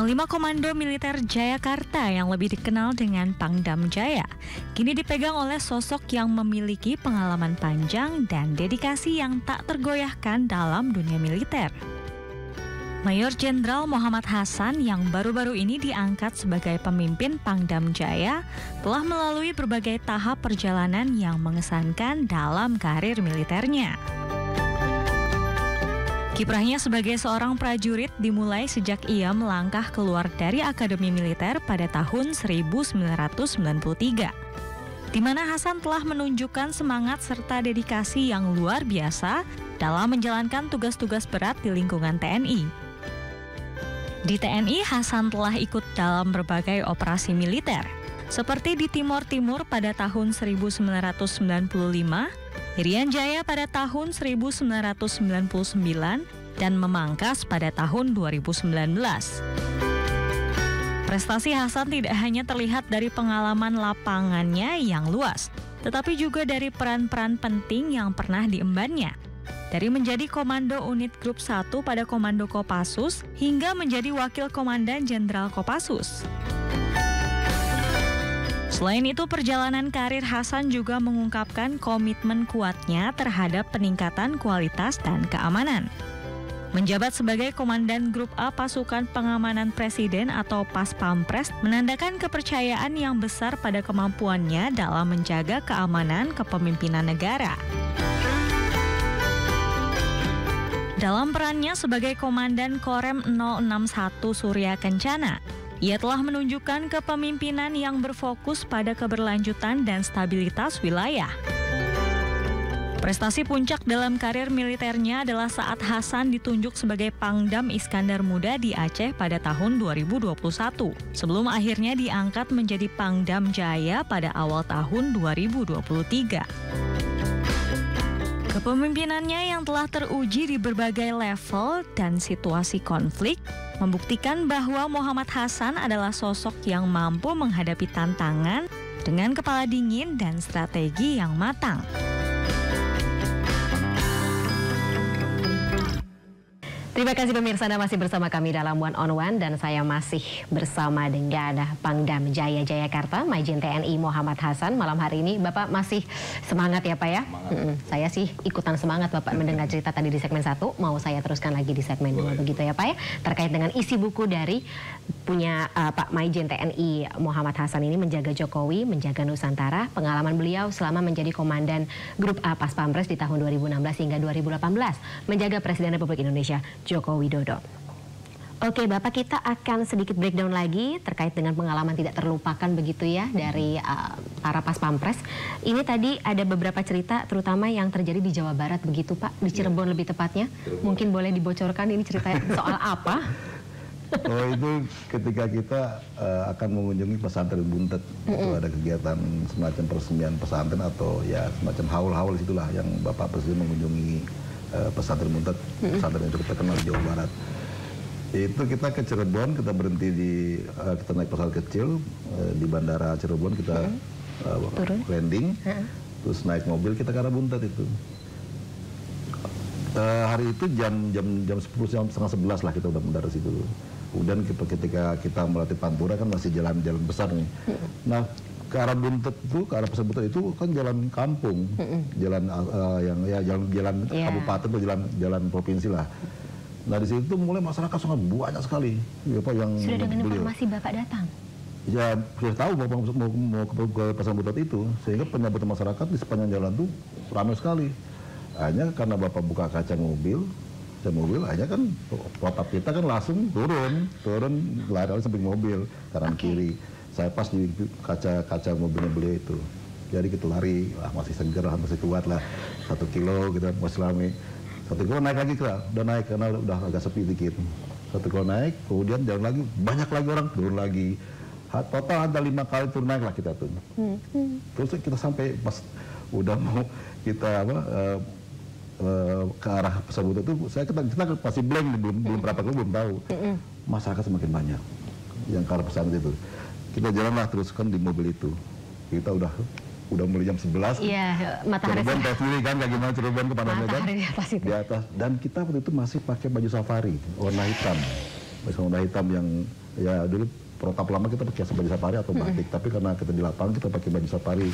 Panglima Komando Militer Jayakarta yang lebih dikenal dengan Pangdam Jaya, kini dipegang oleh sosok yang memiliki pengalaman panjang dan dedikasi yang tak tergoyahkan dalam dunia militer. Mayor Jenderal Muhammad Hasan yang baru-baru ini diangkat sebagai pemimpin Pangdam Jaya telah melalui berbagai tahap perjalanan yang mengesankan dalam karir militernya. Kiprahnya sebagai seorang prajurit dimulai sejak ia melangkah keluar dari Akademi Militer pada tahun 1993, di mana Hasan telah menunjukkan semangat serta dedikasi yang luar biasa dalam menjalankan tugas-tugas berat di lingkungan TNI. Di TNI, Hasan telah ikut dalam berbagai operasi militer, seperti di Timor Timur pada tahun 1995, Irian Jaya pada tahun 1999, dan memangkas pada tahun 2019. Prestasi Hasan tidak hanya terlihat dari pengalaman lapangannya yang luas, tetapi juga dari peran-peran penting yang pernah diembannya. Dari menjadi Komando Unit Grup 1 pada Komando Kopassus, hingga menjadi Wakil Komandan Jenderal Kopassus. Selain itu, perjalanan karir Hasan juga mengungkapkan komitmen kuatnya terhadap peningkatan kualitas dan keamanan. Menjabat sebagai Komandan Grup A Pasukan Pengamanan Presiden atau Pas Pampres menandakan kepercayaan yang besar pada kemampuannya dalam menjaga keamanan kepemimpinan negara. Dalam perannya sebagai Komandan Korem 061 Surya Kencana, ia telah menunjukkan kepemimpinan yang berfokus pada keberlanjutan dan stabilitas wilayah. Prestasi puncak dalam karir militernya adalah saat Hasan ditunjuk sebagai Pangdam Iskandar Muda di Aceh pada tahun 2021, sebelum akhirnya diangkat menjadi Pangdam Jaya pada awal tahun 2023. Kepemimpinannya yang telah teruji di berbagai level dan situasi konflik membuktikan bahwa Muhammad Hasan adalah sosok yang mampu menghadapi tantangan dengan kepala dingin dan strategi yang matang. Terima kasih pemirsa, Anda masih bersama kami dalam One on One dan saya masih bersama dengan Pangdam Jaya Jayakarta, Majen TNI Muhammad Hasan. Malam hari ini Bapak masih semangat ya Pak ya? Saya sih ikutan semangat Bapak mendengar cerita tadi di segmen 1, mau saya teruskan lagi di segmen 2 begitu ya Pak ya? Terkait dengan isi buku dari punya Pak Majen TNI Muhammad Hasan ini, Menjaga Jokowi, Menjaga Nusantara, pengalaman beliau selama menjadi Komandan Grup A Pas Pampres di tahun 2016 hingga 2018, menjaga Presiden Republik Indonesia Joko Widodo. Oke Bapak, kita akan sedikit breakdown lagi terkait dengan pengalaman tidak terlupakan begitu ya dari para Pas Pampres. Ini tadi ada beberapa cerita terutama yang terjadi di Jawa Barat begitu Pak, di Cirebon lebih tepatnya. Mungkin boleh dibocorkan ini cerita soal apa? Oh, itu ketika kita akan mengunjungi pesantren Buntet. Itu ada kegiatan semacam peresmian pesantren atau ya semacam haul-haul itulah yang Bapak Presiden mengunjungi pesantren Buntet, pesantren yang cukup terkenal di Jawa Barat. Itu kita ke Cirebon, kita berhenti kita naik pesawat kecil di bandara Cirebon, kita landing, terus naik mobil kita ke arah Buntet itu. Hari itu jam 10 setengah 11 lah kita udah mendarat situ. Kemudian ketika kita melatih Pantura kan masih jalan besar nih. Nah, ke arah Buntet itu, ke arah pesantren Buntet itu kan jalan kampung, jalan jalan kabupaten atau jalan provinsi lah. Nah di situ mulai masyarakat sangat banyak sekali. Yang sudah dengan informasi Bapak datang? Ya sudah tahu Bapak mau ke pesantren Buntet itu, sehingga penyambutan masyarakat di sepanjang jalan itu ramai sekali. Hanya karena Bapak buka kaca mobil, akhirnya kan protap kita kan langsung turun lari samping mobil kanan kiri. Saya pas di kaca mobilnya beliau itu, jadi kita lari, masih segar, masih kuat lah, 1 kilo kita masih lama. 1 kilo naik lagi udah naik karena udah agak sepi dikit. 1 kilo naik, kemudian jalan lagi, banyak lagi orang turun lagi. Total ada 5 kali turun naik lah kita tuh. Terus kita sampai pas udah mau kita ke arah pesawat itu, kita masih blank, belum berapa kilo belum tahu. Masyarakat semakin banyak yang ke arah pesawat itu. Kita jalanlah terus kan di mobil itu. Kita udah mulai jam 11. Iya, matahari. Cirebon tahu sendiri kan kayak gimana Cirebon ke Padang Medan. Matahari di atas itu. Di atas. Dan kita waktu itu masih pakai baju safari warna hitam. Warna hitam yang Ya dulu protap lama kita pakai baju safari atau batik, tapi karena kita di lapangan kita pakai baju safari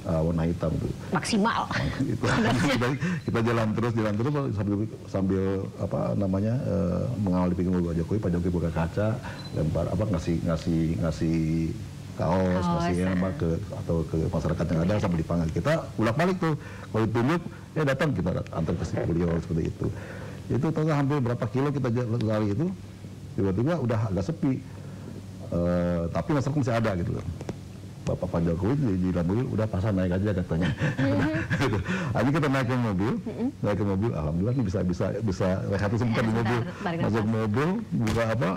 warna hitam tuh. Maksimal. Itu kita jalan terus sambil apa namanya mengawal di pinggir mobil Pak Jokowi buka kaca, lempar apa ngasih kaos, ngasih apa ke masyarakat yang ada sambil dipanggil. Kita bolak-balik tuh, kalau ditunjuk, datang kita antar ke beliau seperti itu. Itu total hampir berapa kilo kita lari itu, tiba-tiba udah agak sepi. Tapi masyarakat masih ada gitu loh. Pak Jokowi di dalam mobil udah pasang naik aja katanya. Akhirnya kita naik ke mobil, alhamdulillah nih bisa rehat sebentar di mobil. Masuk mobil, buka apa,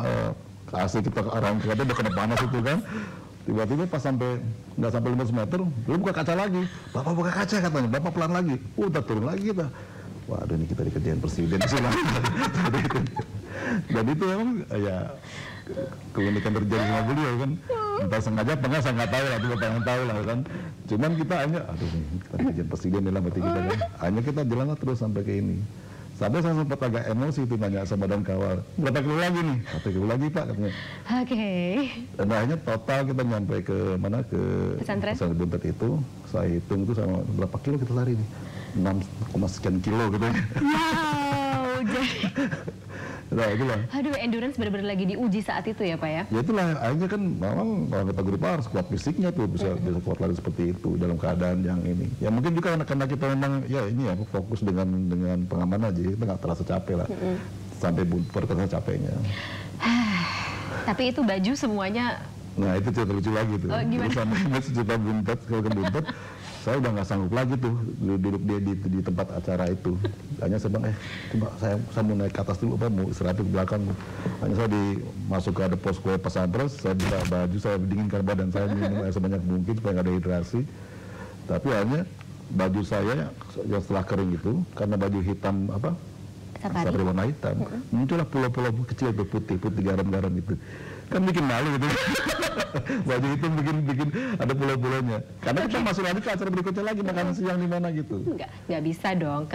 AC kita arahan ke udah kena panas itu kan. Tiba-tiba pas nggak sampai 500 meter, belum buka kaca lagi. Bapak buka kaca katanya, Bapak pelan lagi. Udah turun lagi kita. Waduh ini kita dikerjain presiden sih. Dan itu memang ya keunikan terjadi sama beliau kan, entah sengaja apa enggak saya nggak tahu lah, itu Bapak yang tahu lah kan. Cuman kita hanya aduh nih kita kerjaan presiden dalam hati kita kan, hanya kita jalan terus sampai ke ini. Sampai saya sempat agak emosi itu nanya sama dan kawal, berapa kilo lagi nih? 1 kilo lagi Pak katanya. Oke. Dan akhirnya total kita nyampe ke mana, ke pesantren Buntet itu, saya hitung itu sama berapa kilo kita lari nih, 6, sekian kilo gitu. Wow, jadi nah, itulah. Aduh, endurance benar-benar lagi diuji saat itu ya Pak ya? Ya itulah, akhirnya kan memang kalau kita grup harus kuat fisiknya tuh, bisa kuat lari seperti itu dalam keadaan yang ini. Ya mungkin juga karena kita memang ya ini ya fokus dengan pengamanan aja, kita nggak terasa capek lah. Sampai bumper terasa capeknya. Tapi itu baju semuanya. Nah itu cerita lucu lagi tuh. Oh, gimana? Sampai cerita Buntet, kalau ke Buntet, saya udah nggak sanggup lagi tuh duduk dia di tempat acara itu. Hanya saya bilang, coba saya mau naik ke atas dulu, mau istirahat di belakang. Hanya saya masuk ke ada posko pesantren, saya buka baju, saya dinginkan badan saya, minum air sebanyak mungkin supaya nggak dehidrasi. Tapi hanya baju saya yang setelah kering itu, karena baju hitam apa? Safari warna hitam, muncullah pulau-pulau kecil tuh putih garam-garam itu. Kan bikin malu gitu. Baju itu bikin ada pulau-pulaunya. Karena kita masuk lagi ke acara berikutnya lagi, makan siang di mana gitu. Nggak bisa dong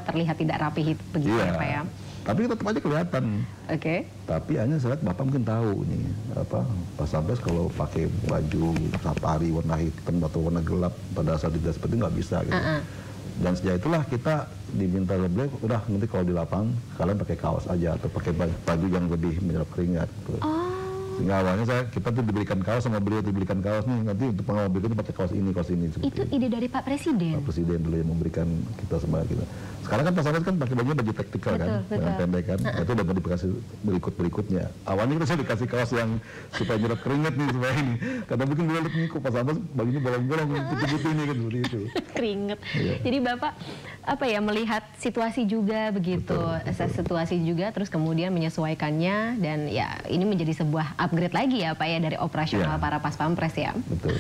terlihat tidak rapi begitu ya Pak ya. Tapi tetap aja kelihatan. Oke. Tapi hanya saya lihat Bapak mungkin tahu nih apa Pas Sampes kalau pakai baju safari warna hitam atau warna gelap pada saat tidak seperti nggak bisa gitu. Dan sejak itulah kita diminta oleh beliau, udah nanti kalau di lapang kalian pakai kaos aja atau pakai baju yang lebih menyerap keringat. Sehingga awalnya kita tuh diberikan kaos sama beliau, diberikan kaos nih nanti untuk pengalaman berikutnya pakai kaos ini. Itu ide dari Pak Presiden? Pak Presiden dulu yang memberikan kita semua kita. Sekarang kan Pak Sampes kan pakai baju taktikal kan, dengan pendek kan. Itu udah dikasih berikutnya. Awalnya kita saya dikasih kaos yang supaya nyerap keringat nih supaya ini. Karena mungkin beliau lihat nih kok Pak Sampes bajunya bolong-bolong putih-putih ini kan seperti itu. Keringet. Jadi Bapak apa ya melihat situasi juga begitu, situasi juga terus kemudian menyesuaikannya dan ya ini menjadi sebuah upgrade lagi ya Pak ya dari operasional para Pas Pampres ya. Betul.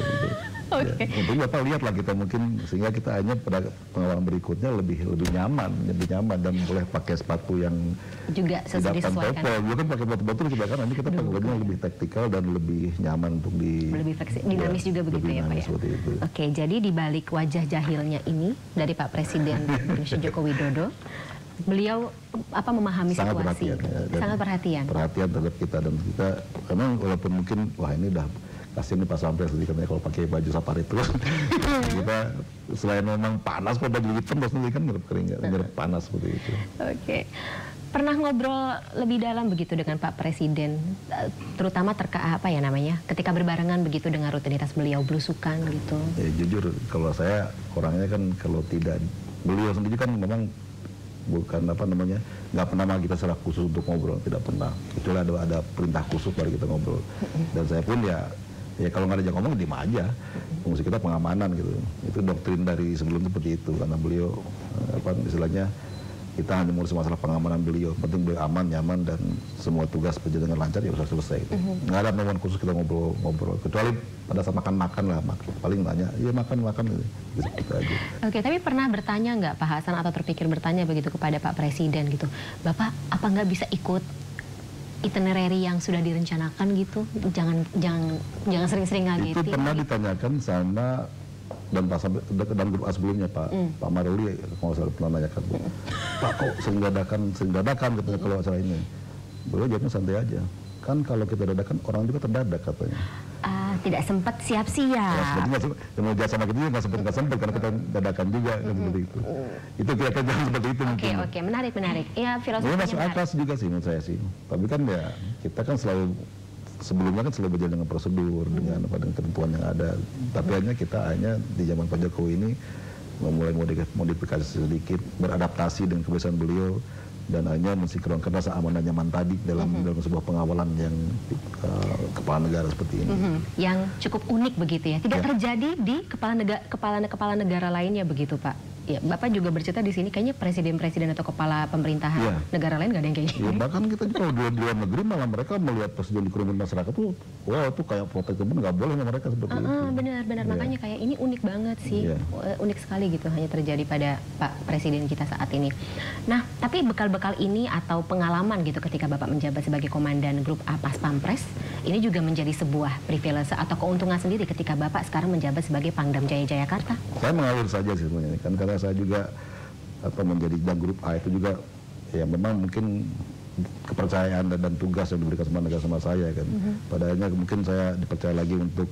Oke. Untuk Bapak lihat lah kita mungkin sehingga kita hanya pada pengalaman berikutnya lebih nyaman dan boleh pakai sepatu yang juga sesuai disesuaikan. Dia kan pakai sepatu juga kan nanti kita pakai baju yang lebih taktikal dan lebih nyaman untuk lebih dinamis juga begitu ya Pak ya. Oke, jadi di balik wajah jahilnya ini dari Pak Presiden Joko Widodo, beliau memahami situasi, sangat perhatian terhadap kita dan kita karena walaupun mungkin wah ini udah kasihan nih Pak Sampes katanya kalau pakai baju safari terus kita selain memang panas kok baju hitam terus nanti kan nyerap keringat, nyerap panas seperti itu. Oke. Pernah ngobrol lebih dalam begitu dengan Pak Presiden, terutama ketika berbarengan begitu dengan rutinitas beliau belusukan gitu? Ya, jujur kalau saya orangnya kan kalau tidak beliau sendiri kan memang bukan nggak pernah kita secara khusus untuk ngobrol, tidak pernah. Kecuali ada perintah khusus baru kita ngobrol. Dan saya pun ya kalau nggak ada yang ngomong diem aja. Fungsi kita pengamanan gitu. Itu doktrin dari sebelum seperti itu karena beliau istilahnya kita hanya ngurus masalah pengamanan beliau. Penting beliau aman, nyaman dan semua tugas berjalan dengan lancar ya bisa selesai. Nggak ada momen khusus kita ngobrol. Kecuali pada saat makan lah, paling tanya, iya makan gitu. Gitu aja. Oke, tapi pernah bertanya nggak Pak Hasan atau terpikir bertanya begitu kepada Pak Presiden gitu, Bapak apa nggak bisa ikut itinerary yang sudah direncanakan gitu, jangan sering-sering ngagetin. Itu pernah ditanyakan sama dan grup A sebelumnya Pak Maruli kalau saya pernah nanyakan, Pak kok sering dadakan katanya kalau acara ini. Beliau jawabnya santai aja. Kan kalau kita dadakan, orang juga terdadak katanya. Tidak sempat siap-siap. Ya, sebetulnya mau jasa sama kita nggak sempat karena kita dadakan juga kan seperti itu. Itu kira-kira jangan seperti itu mungkin. Oke, menarik. Ya, Ini masuk akal juga sih menurut saya sih. Tapi kan ya kita kan sebelumnya kan selalu berjalan dengan prosedur, dengan ketentuan yang ada. Tapi hanya di zaman Pak Jokowi ini memulai modifikasi sedikit, beradaptasi dengan kebiasaan beliau, dan hanya mensinkronkan rasa aman dan nyaman tadi dalam sebuah pengawalan yang kepala negara seperti ini. Yang cukup unik begitu ya, tidak terjadi di kepala negara lainnya begitu Pak. Ya, Bapak juga bercerita di sini kayaknya presiden-presiden atau kepala pemerintahan negara lain nggak ada yang kayak gini. Ya, bahkan kita kalau di luar negeri malah mereka melihat presiden di kerumunan masyarakat tuh, wah itu kayak protek pun nggak boleh sama mereka seperti itu. Benar, makanya kayak ini unik banget sih, unik sekali gitu hanya terjadi pada Pak Presiden kita saat ini. Nah, tapi bekal-bekal ini atau pengalaman gitu ketika Bapak menjabat sebagai Komandan Grup A Pas Pampres, ini juga menjadi sebuah privilege atau keuntungan sendiri ketika Bapak sekarang menjabat sebagai Pangdam Jaya Jayakarta. Saya mengalir saja sih sebenarnya kan, karena saya juga menjadi dan grup A itu juga ya memang mungkin kepercayaan dan tugas yang diberikan sama negara sama saya kan. Padahal mungkin saya dipercaya lagi untuk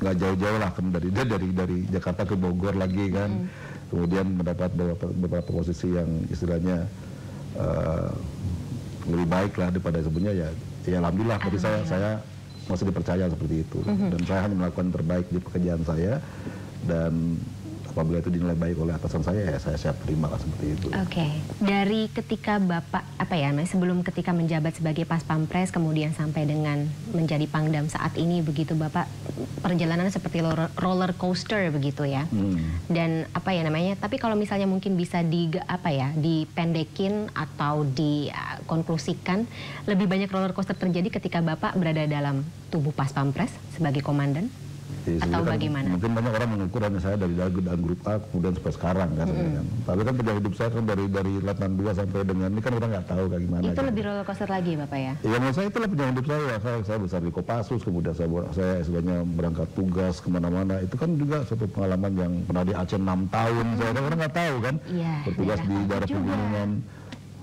nggak jauh-jauh lah kan dari Jakarta ke Bogor lagi kan. Kemudian mendapat beberapa posisi yang istilahnya lebih baik lah daripada sebelumnya ya alhamdulillah. Tapi saya masih dipercaya seperti itu, dan saya hanya melakukan terbaik di pekerjaan saya, dan apabila itu dinilai baik oleh atasan saya, ya saya siap terima lah seperti itu. Oke. Dari ketika Bapak, sebelum ketika menjabat sebagai Pas Pampres, kemudian sampai dengan menjadi Pangdam saat ini, begitu Bapak, perjalanannya seperti roller coaster begitu ya. Dan tapi kalau misalnya mungkin bisa dipendekin atau dikonklusikan, lebih banyak roller coaster terjadi ketika Bapak berada dalam tubuh Pas Pampres sebagai komandan? Atau bagaimana? Mungkin banyak orang mengukur hanya saya dari grup A kemudian sampai sekarang kan. Tapi kan perjalanan hidup saya kan dari Letnan 2 sampai dengan ini kan orang nggak tahu kayak gimana. Itu lebih roller coaster lagi Bapak ya? Iya, menurut saya itulah perjalanan hidup saya. Saya besar di Kopassus, kemudian saya sebenarnya berangkat tugas kemana-mana. Itu kan juga suatu pengalaman yang pernah di Aceh 6 tahun. Saya orang nggak tahu kan. Bertugas di daerah pegunungan.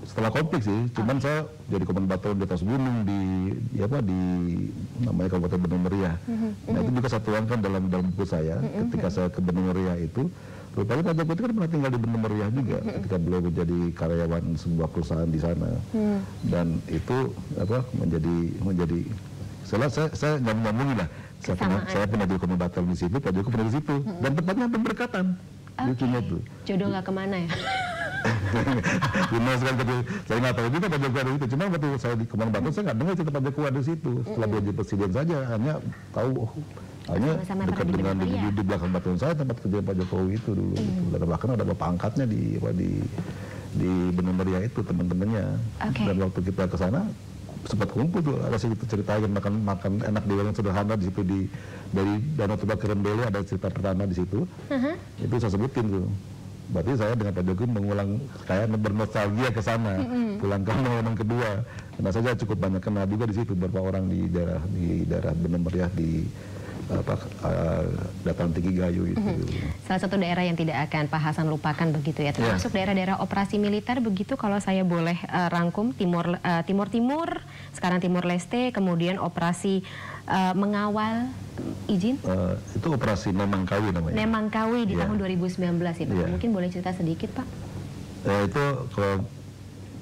Setelah konflik sih, cuman saya jadi komandan batalion di atas gunung di namanya Kabupaten Benua Meriah. Nah itu juga satuan kan dalam buku saya. Ketika saya ke Benua Meriah itu, rupanya Pak Jokowi kan pernah tinggal di Benua Meriah juga ketika beliau menjadi karyawan sebuah perusahaan di sana. Dan itu menjadi saya nyambungin lah. Saya pernah jadi komandan batalion di situ, Pak Jokowi pernah di situ, dan tempatnya berdekatan. Lucunya tuh. Jodoh nggak kemana ya? Benar sekali, tapi saya nggak tahu juga Pak Jokowi ada itu. Cuma waktu saya di Komandan Batu, saya nggak dengar cerita Pak Jokowi ada di situ. Setelah dia jadi presiden saja, hanya tahu hanya dekat dengan di belakang batuan saya tempat kerja Pak Jokowi itu dulu. Dan bahkan ada bapak angkatnya di Benua Meriah itu teman-temannya. Dan waktu kita ke sana sempat kumpul tuh, ada ceritain makan enak di warung sederhana di situ dari Danau Toba ke Rembele, ada cerita pertama di situ. Itu saya sebutin tuh. Berarti saya dengan Pak Jokowi mengulang kayak bernostalgia ke sana, pulang kampung yang kedua. Karena saya cukup banyak kenal juga di situ beberapa orang di daerah Benua Meriah di Dataran Tinggi Gayo itu. Salah satu daerah yang tidak akan Pak Hasan lupakan begitu ya, termasuk daerah-daerah operasi militer begitu kalau saya boleh rangkum, Timur, sekarang Timur Leste, kemudian operasi mengawal izin? Itu operasi Nemangkawi namanya. Nemangkawi di tahun 2019 ya Pak. Mungkin boleh cerita sedikit Pak? Itu kalau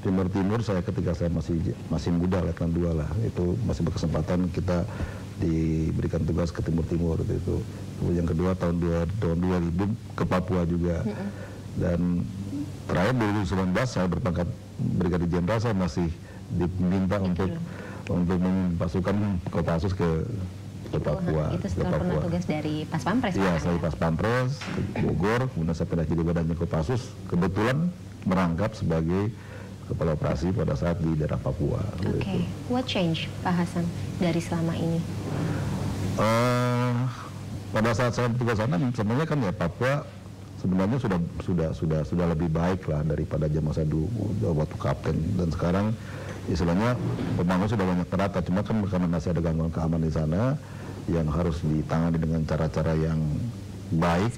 Timur saya ketika saya masih muda, Letnan 2 lah, itu masih berkesempatan kita diberikan tugas ke Timur itu. Kemudian yang kedua tahun 2000 ke Papua juga. Dan terakhir 2019 saya berpangkat Brigadir Jenderal, saya masih diminta untuk pasukan Kopassus ke Papua. Itu setelah pernah tugas dari Pas Pampres? Iya, saya Pas Pampres, Bogor, kemudian saya pindah jadi badannya Kopassus, kebetulan merangkap sebagai kepala operasi pada saat di daerah Papua. Oke. What change Pak Hasan dari selama ini? Pada saat saya tugas sana sebenarnya kan ya Papua sebenarnya sudah lebih baik lah daripada zaman saya dulu waktu kapten, dan sekarang istilahnya pembangunan sudah banyak terata. Cuma kan karena masih ada gangguan keamanan di sana yang harus ditangani dengan cara-cara yang baik,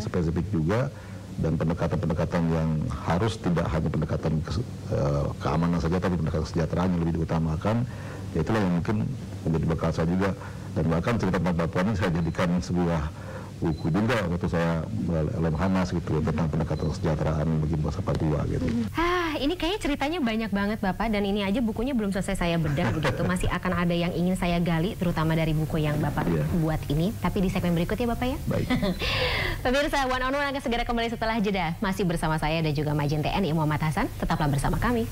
spesifik juga. Dan pendekatan-pendekatan yang harus tidak hanya pendekatan keamanan saja, tapi pendekatan kesejahteraan yang lebih diutamakan. Ya itulah yang mungkin menjadi bekal saya juga. Dan bahkan cerita tentang Papua ini saya jadikan sebuah buku juga waktu saya Lemhanas gitu tentang pendekatan kesejahteraan bagi bangsa Papua gitu. Ini kayaknya ceritanya banyak banget Bapak, dan ini aja bukunya belum selesai saya bedah begitu. Masih akan ada yang ingin saya gali, terutama dari buku yang Bapak buat ini. Tapi di segmen berikut ya Bapak ya. Baik. Pemirsa, One on One akan segera kembali setelah jeda. Masih bersama saya dan juga Majen TNI Muhammad Hasan. Tetaplah bersama kami.